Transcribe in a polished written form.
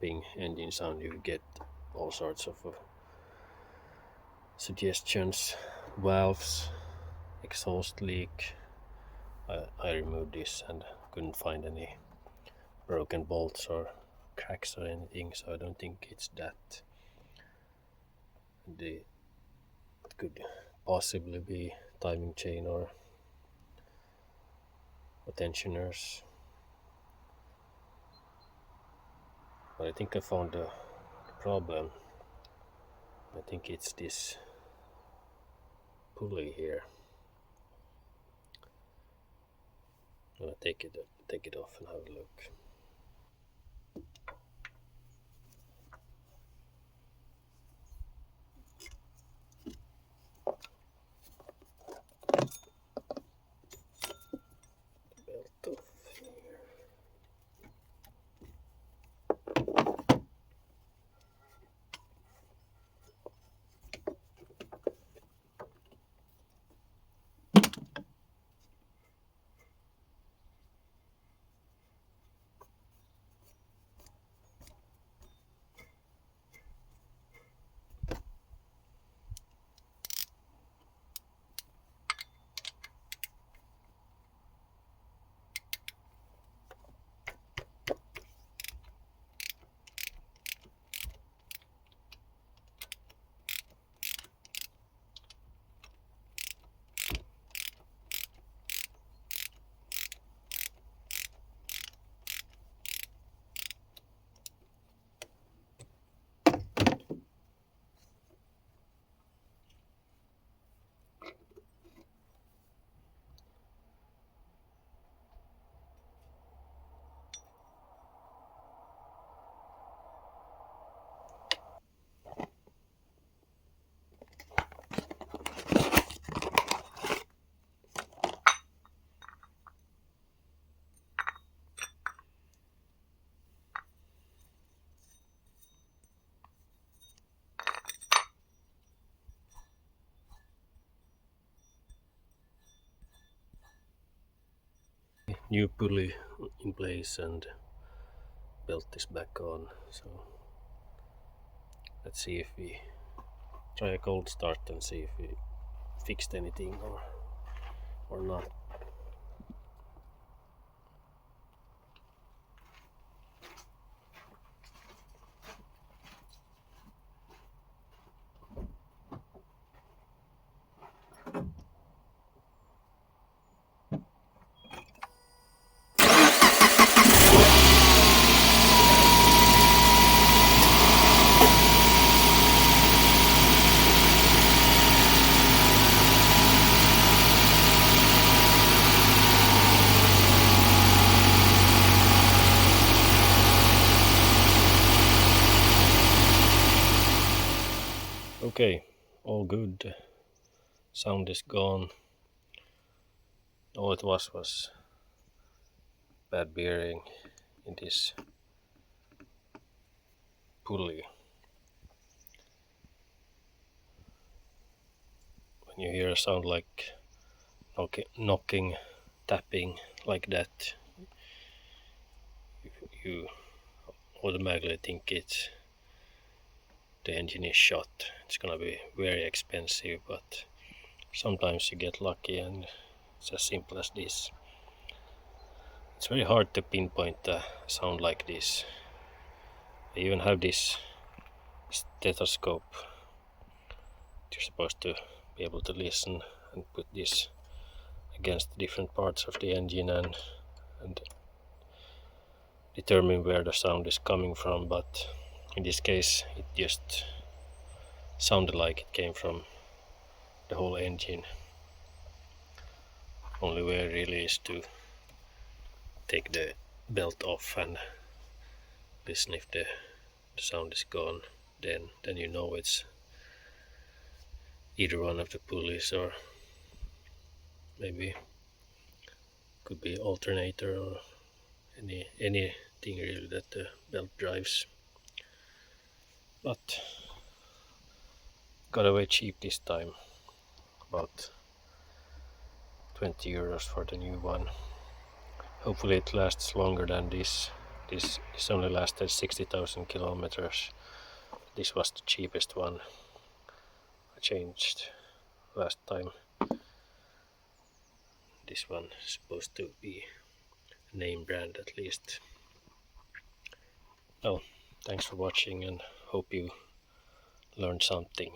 tapping engine sound, you get all sorts of suggestions. Valves, exhaust leak. I removed this and couldn't find any broken bolts or cracks or anything, so I don't think it's that. It could possibly be timing chain or tensioners, but I think I found the problem. I think it's this pulley here. I'm gonna take it off and have a look. Belt off here. New pulley in place and belt is back on, so let's see if we try a cold start and see if we fixed anything or not. Okay, all good. Sound is gone. All it was bad bearing in this pulley. When you hear a sound like knocking, tapping like that, you automatically think the engine is shot. It's gonna be very expensive, but sometimes you get lucky and it's as simple as this. It's very hard to pinpoint a sound like this. I even have this stethoscope. You're supposed to be able to listen and put this against different parts of the engine and determine where the sound is coming from, but in this case it just sounded like it came from the whole engine. Only way really is to take the belt off and listen if the sound is gone. Then you know it's either one of the pulleys or maybe could be alternator or anything really that the belt drives. But got away cheap this time, about 20 euros for the new one. Hopefully it lasts longer than this This only lasted 60,000 kilometers. This was the cheapest one I changed last time. This one is supposed to be a name brand at least. Well, thanks for watching and hope you learned something.